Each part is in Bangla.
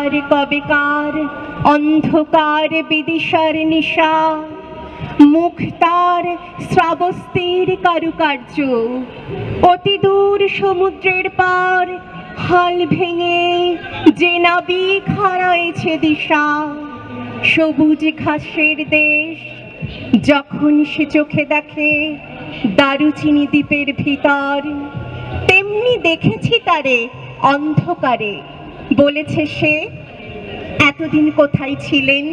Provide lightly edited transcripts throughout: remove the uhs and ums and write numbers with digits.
কবেকার কবেকার অন্ধকার বিদিশার নিশা, মুখ তার শ্রাবস্তির কারুকার্য, অতি দূর সমুদ্রের পার হাল ভেঙে যে নাবিক হারাইছে দিশা। সবুজ ঘাসের দেশ যখন সে চোখে দেখে দারুচিনি দ্বীপের ভিতর, তেমনি দেখেছি তারে অন্ধকারে। বলেছে সে, এতদিন কোথায় ছিলেন?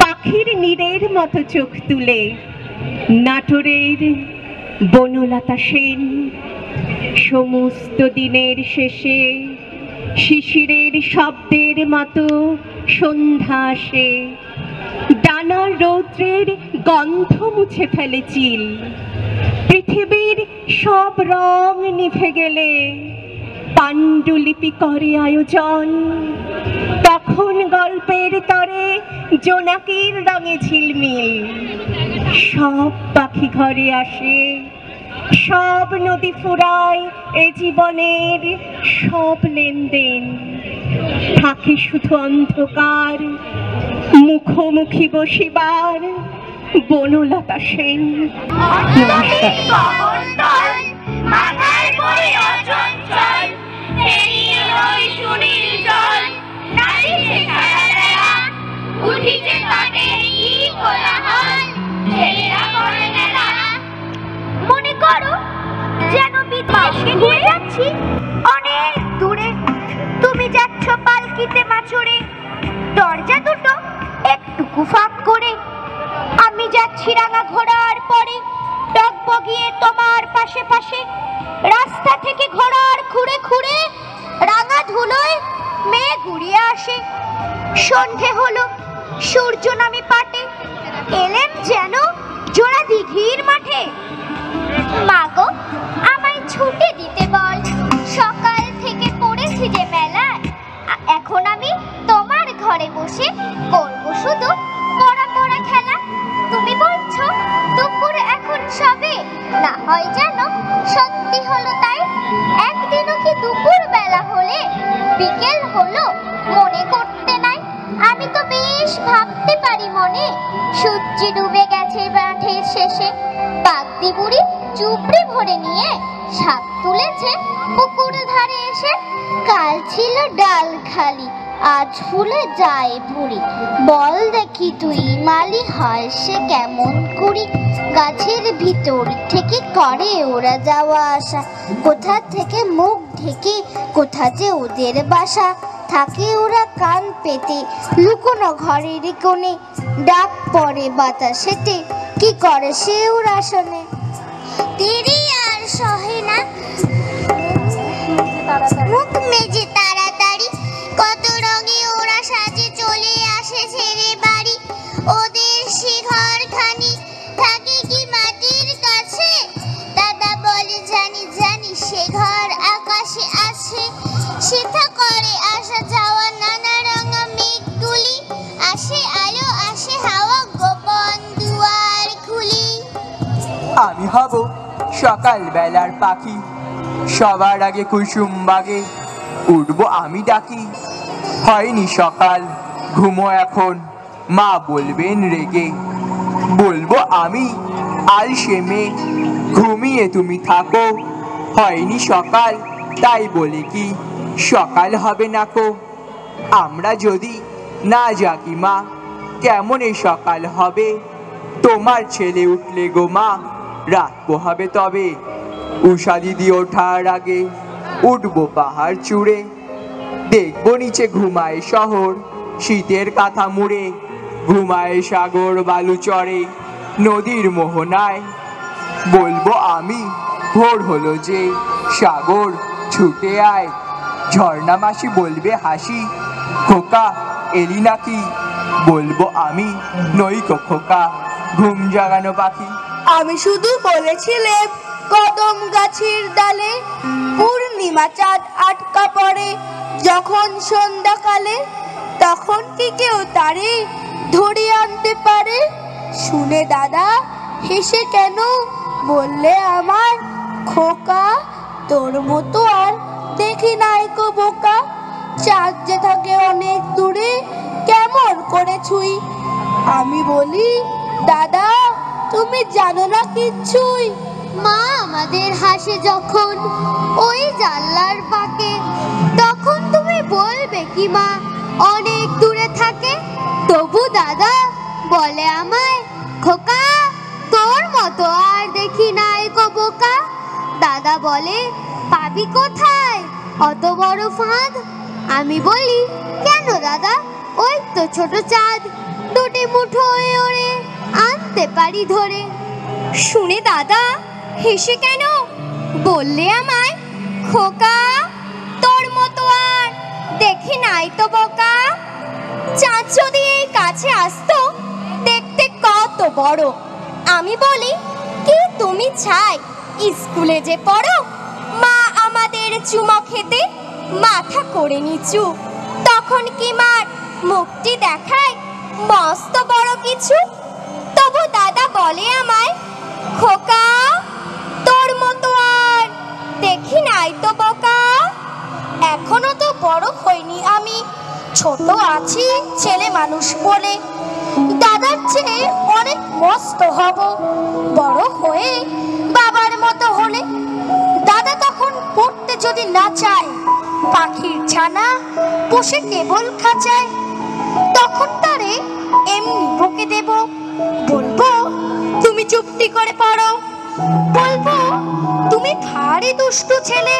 পাখির নীড়ের মতো চোখ তুলে নাটোরের বনলতা সেন। সমস্ত দিনের শেষে শিশিরের শব্দের মতো সন্ধ্যা আসে, ডানার রৌদ্রের গন্ধ মুছে ফেলে চিল। পৃথিবীর সব রং নিভে গেলে পাণ্ডুলিপি করে আয়োজন, তখন গল্পের তরে জোনাকির রঙে ঝিলমিল। সব পাখি ঘরে আসে, সব নদী ফুরায় এ জীবনের সব লেনদেন। থাকে শুধু অন্ধকার, মুখোমুখি বসিবার বনলতা সেন। মনে করো যেন বিদেশে নিয়ে যাচ্ছি অনেক দূরে, তুমি যাচ্ছ পালকিতে মাছুরে, দরজা দুটো একটুকু ফাঁক করে। আমি যাচ্ছি রাঙা ঘোড়ার পরে, টগবগিয়ে তোমার পাশে পাশে। রাস্তা থেকে ঘোড়ার খুঁড়ে খুঁড়ে রাঙা ধুলোয় মেয়ে ঘুরিয়ে আসে। সন্ধে হলো, সূর্য নামে পাটে, এলেম যেন জোড়া দিঘির মাঠে। মাগো আমায় ছুটি দিতে বল, সকাল থেকে পড়েছি যে মেলায়। এখন আমি তোমার ঘরে বসে করব শুধু পড়া পড়া খেলা। তুমি বলছো দুপুর এখন সবে, না হয় যেন সত্যি হলো তাই। একদিনও কি দুপুর বেলা হলে বিকেল হলো মনে করতে নাই? আমি তো বেশ ভাবতে পারি মনে, সূর্য ডুবে গেছে মাঠের শেষে। বাগদি বুড়ি চুপড়ি ভরে নিয়ে শাক তুলেছে পুকুর ধারে এসে। কাল ছিল ডাল খালি, আজ ফুলে যায় ভুড়ি। বল দেখি তুই মালি হয় সে কেমন কুড়ি। গাছের ভিতর থেকে করে ওরা যাওয়া আসা, কোথা থেকে মুখ ঢেকে কোথা যে ওদের বাসা। থাকে ওরা কান পেতে লুকোনো ঘরের কোণে, ডাক পড়ে বাতাসেতে কি করে সে ওরা শোনে। দেরি আর সহে না, মুখ মেজে তাড়াতাড়ি, কত রঙে ওরা সাজে চলে আসে ছেড়ে বাড়ি। ওদের সে ঘরখানি থাকে কি মাটির কাছে? দাদা বলে জানি জানি সে ঘর আকাশে আছে। সেথা করে আসা যাওয়া নানা রঙা মেঘগুলি, আসে আলো আসে হাওয়া গোপন দুয়ার খুলি। আমি হব সকাল বেলার পাখি, সবার আগে কুসুম বাগে উঠবো আমি ডাকি। হয়নি সকাল ঘুমো এখন, মা বলবেন রেগে। বলবো আমি আলসে মেয়ে, ঘুমিয়ে তুমি থাকো। হয়নি সকাল তাই বলে কি সকাল হবে না কো? আমরা যদি না জাগি মা, কেমন এই সকাল হবে? তোমার ছেলে উঠলে গো মা, রাত পোহাবে তবে। উষা দিদি ওঠার আগে উঠবো পাহাড় চূড়ে, দেখবো নিচে ঘুমায় শহর শীতের কাঁথা মুড়ে। ঘুমায় সাগর বালু চড়ে নদীর মোহনায়। বলবো আমি ভোর হলো যে সাগর ছুটে আয়। ঝর্ণা মাসি বলবে হাসি, খোকা এলি নাকি? বলবো আমি নইকো খোকা ঘুম জাগানো পাখি। আমি শুধু বলেছিলাম কদম গাছের ডালে পূর্ণিমা চাঁদ আটকা পড়ে যখন সন্ধ্যাকালে, তখন কি কেউ তারে ধরে আনতে পারে? শুনে দাদা হেসে কেন বললে আমার, খোকা তোর মতো আর দেখি নাই কো বোকা। চাঁদ যে থাকে অনেক দূরে, কেমন করে ছুঁই? আমি বলি, দাদা তুমি জানো না কিচ্ছুই। মা আমাদের হাসে যখন ওই জানলার পাকে, তখন তুমি বলবে কি মা অনেক দূরে থাকে? তবু দাদা বলে আমায়, খোকা তোর মতো আর দেখি নাই গো বোকা। দাদা বলে, পাবি কোথায় অত বড় ফাঁদ? আমি বলি, কেন দাদা ওই তো ছোট চাঁদ, দুটি মুঠো ওরে আনতে পারি ধরে। শুনে দাদা হেসে কেন বললে আমায়, খোকা তোর মতো আর দেখি নাই তো বোকা। চাঁদ যদি এই কাছে আসতো, দেখতে কত বড়। আমি বলি, কি তুমি ছাই স্কুলে যে পড়ো? মা আমাদের চুমো খেতে মাথা করে নিচু, তখন কি মার মুখটি দেখায় মস্ত বড় কিছু? তবু দাদা বলে আমায়, খোকা তোর মতো আর দেখি নাই তো বোকা। এখনো তো বড় হইনি আমি, ছোট আছি ছেলে মানুষ বলে। দাদার চেয়ে অনেক মস্ত হব বড় হয়ে বাবার মতো হলে। দাদা তখন পড়তে যদি না চায়, পাখির ছানা বসে কেবল খাঁচায়, তখন তারে এমনি বকে দেব, বলবো তুমি চুপটি করে পড়ো। বলবো তুমি ভারী দুষ্টু ছেলে,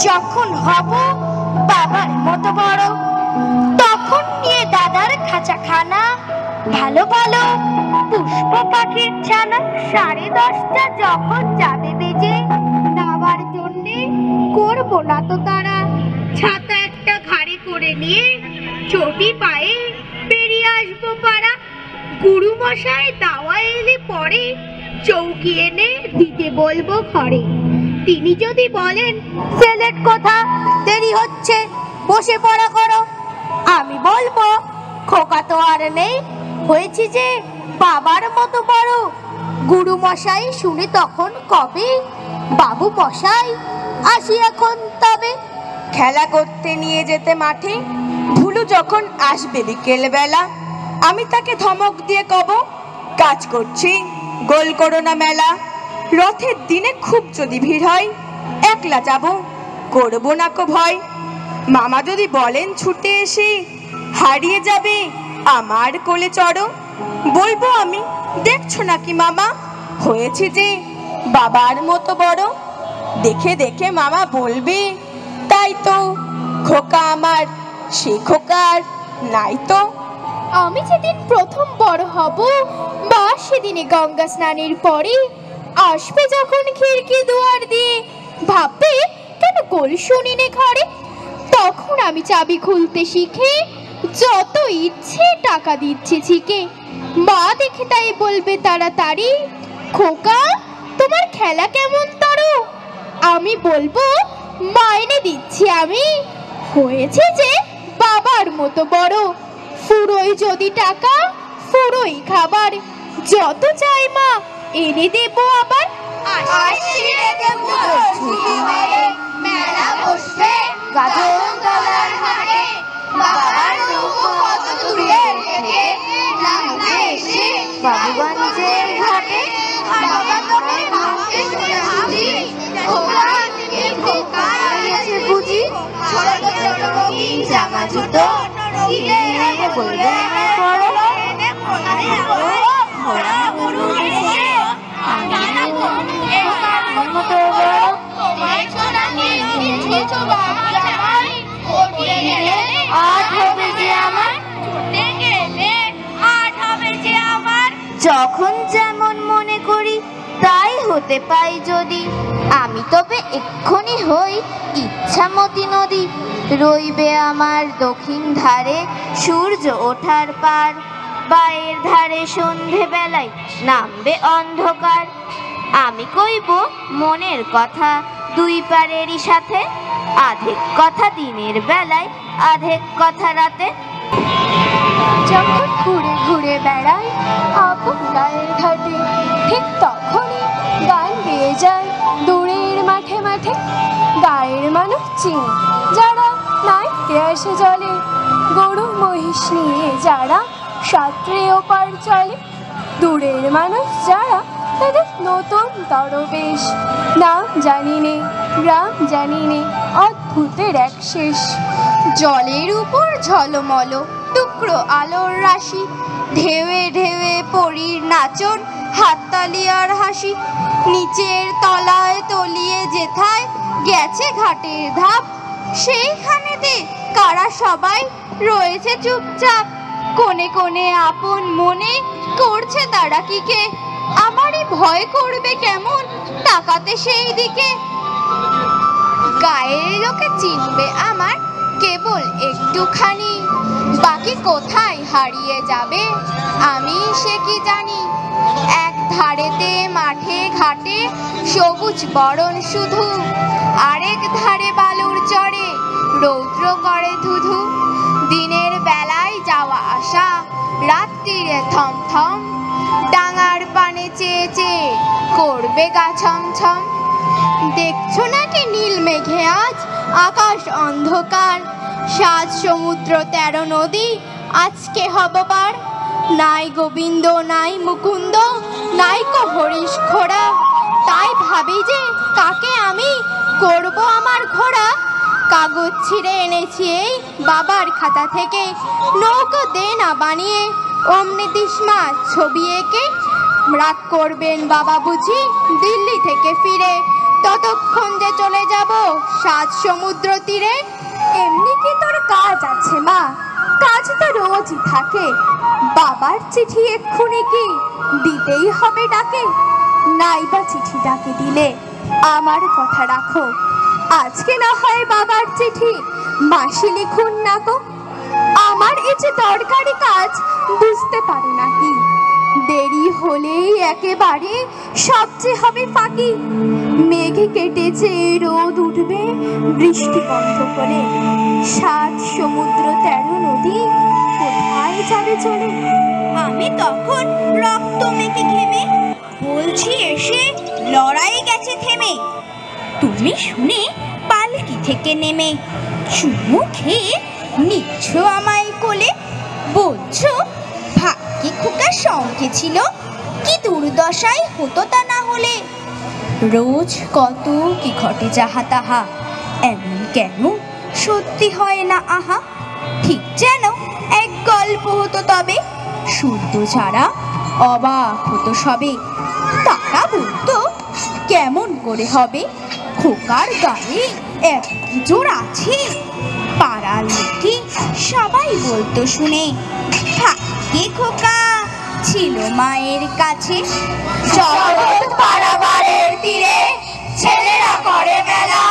যখন হব বাবার মতো বড়, তখন নিয়ে দাদার খাঁচাখানা ভালো ভালো পুষ্প পাখির ছানা। 10:30 যখন যাবে বেজে, নাবার জন্যে করবো না তো তারা। ছাতা একটা ঘাড়ে করে নিয়ে চটি পায়ে বেরিয়ে আসবো পাড়া। গুরু মশাই দাওয়া এলে পরে চৌকি এনে দিতে বলবো ঘরে। তিনি যদি বলেন, সেলেট কথা দেরি হচ্ছে বসে পড়া করো, আমি বলবো, খোকা তো আর নেই, হয়েছি যে বাবার মতো বড়। গুরু মশাই শুনে তখন কবে, বাবু মশাই আসি এখন তবে। খেলা করতে নিয়ে যেতে মাঠে ভুলু যখন আসবে বিকেল বেলা, আমি তাকে ধমক দিয়ে কব, কাজ করছি গোল করো না মেলা। রথের দিনে খুব যদি ভিড় হয়, একলা যাব করবো না কো ভয়। মামা যদি বলেন ছুটে এসে, হারিয়ে যাবে আমার কোলে চড়ো, বলবো আমি, দেখছো নাকি মামা হয়েছে যে বাবার মতো বড়। দেখে দেখে মামা বলবে, তাই তো খোকা আমার সে খোকার নাই তো। আমি যেদিন প্রথম বড় হব, বা সেদিনে গঙ্গা স্নানের পরে আসবে যখন খিড়কি দুয়ার দিয়ে, ভাববে কেন গোল শুনিনে ঘরে। তখন আমি চাবি খুলতে শিখে যত ইচ্ছে টাকা দিচ্ছে ছিকে। মা দেখে তাই বলবে তাড়াতাড়ি, খোকা তোমার খেলা কেমন তরো? আমি বলবো, মাইনে দিচ্ছি আমি, হয়েছে যে বাবার মতো বড়। ফুরোই যদি টাকা ফুরোই খাবার, যত চাই মা এনে দেবো আবার। মেলা বসবে গাজন তলার হাটে, বাবার নৌকো কত দূরে থেকে নামবে এসে বাবুগঞ্জের ঘাটে। বাবা তোকে মাকে শুনে হাসি, খোকা থেকে খোকা এসে বুঝি, ছোট ছোট রঙিন জামা জুতো কিনে এনে বলবে পড়ো। ঘোড়া গরু এসে আগানা ঘুরে আমার মতো বড়, তোমায় ছোড়া নিয়েছো বাবা জামাই, ওঠে গেলে আট হবে যে আমার, ছুটে গেলে আট হবে যে আমার। যখন যেমন মনে করি তাই হতে পাই যদি, আমি তবে এক্ষুনি হই ইচ্ছামতি নদী। রইবে আমার দক্ষিণ ধারে সূর্য ওঠার পার, বায়ের ধারে সন্ধে বেলায় নামবে অন্ধকার। আমি কইব মনের কথা দুই পারেরই সাথে, আধেক কথা দিনের বেলায় আধেক কথা রাতে। যখন ঘুরে ঘুরে বেড়াই আপন গায়ের ঘাটে, ঠিক তখনই গান গেয়ে যায় দূরের মাঠে মাঠে। গায়ের মানুষ চিনি যারা নাইতে আসে জলে গরু মহিষ নিয়ে যারা সাঁতরে ওপার চলে, দূরের মানুষ যারা তাদের নতুন তরবেশ, নাম জানি নে গ্রাম জানি নে, অদ্ভুতের এক শেষ। জলের উপর ঝলমল টুকরো আলোর রাশি, ঢেউয়ে ঢেউয়ে পরীর নাচন, হাততালি আর হাসি। নিচের তলায় তলিয়ে যেথায় গেছে ঘাটের ধাপ, সেইখানেতে কারা সবাই রয়েছে চুপচাপ। কোণে কোণে আপন মনে করছে তারা কিকে, আমারই ভয় করবে কেমন তাকাতে সেই দিকে। গায়ের লোকে চিনবে আমার কেবল একটুখানি, বাকি কোথায় হারিয়ে যাবে আমি সে কি জানি। এক ধারেতে মাঠে ঘাটে সবুজ বরণ শুধু, আরেক ধারে বালুর চরে রৌদ্র করে ধুধু। দিনের বেলায় যাওয়া আসা, রাত্রিরে থমথম, ডাঙার পানে চেয়ে চেয়ে করবে গা ছমছম। দেখছো নাকি নীল মেঘে আজ আকাশ অন্ধকার, 7 সমুদ্র 13 নদী আজকে হব পার। নাই গোবিন্দ নাই মুকুন্দ নাই কো হরিশ ঘোড়া, তাই ভাবি যে কাকে আমি করব আমার ঘোড়া। কাগজ ছিঁড়ে এনেছি এই বাবার খাতা থেকে, নৌকো দে না বানিয়ে অমনি দিসমা ছবি এঁকে। রাগ করবেন বাবা বুঝি দিল্লি থেকে ফিরে, ততক্ষণ যে চলে যাব 7 সমুদ্র তীরে। এমনি কি তোর কাজ আছে মা? কাজ তো রোজই থাকে। বাবার চিঠি এক্ষুনি কি দিতেই হবে ডাকে? নাইবা চিঠি ডাকে দিলে আমার কথা রাখো, আজকে না হয় বাবার চিঠি মাসি লিখুন না গো। আমার এই যে দরকারি কাজ বুঝতে পারো নাকি, দেরি হলেই একেবারে সবচেয়ে হবে ফাঁকি। মেঘ কেটেছে রোদ উঠবে বৃষ্টি বন্ধ করে, 7 সমুদ্র 13 নদী কোথায় যাবে চলে। আমি তখন রক্ত মেখে ঘেমে বলছি এসে লড়াই গেছে থেমে। তুমি শুনে পালকি থেকে নেমে চুমু খেয়ে নিচ্ছ আমায় কোলে, বলছো ভাগ্যে খোকার সঙ্গে ছিল, কি দুর্দশাই হতো তা না হলে। রোজ কত কি ঘটে যাহা তাহা, এমন কেন সত্যি হয় না আহা। ঠিক যেন এক গল্প হতো তবে, শুদ্ধ ছাড়া অবাক হতো সবে। তারা বলতো কেমন করে হবে, খোকার গায়ে এক জোর আছে। পাড়ার লোকে সবাই বলতো শুনে, থাকে খোকা ছিল মায়ের কাছে। জগৎ পারাবারের তীরে ছেলেরা করে মেলা,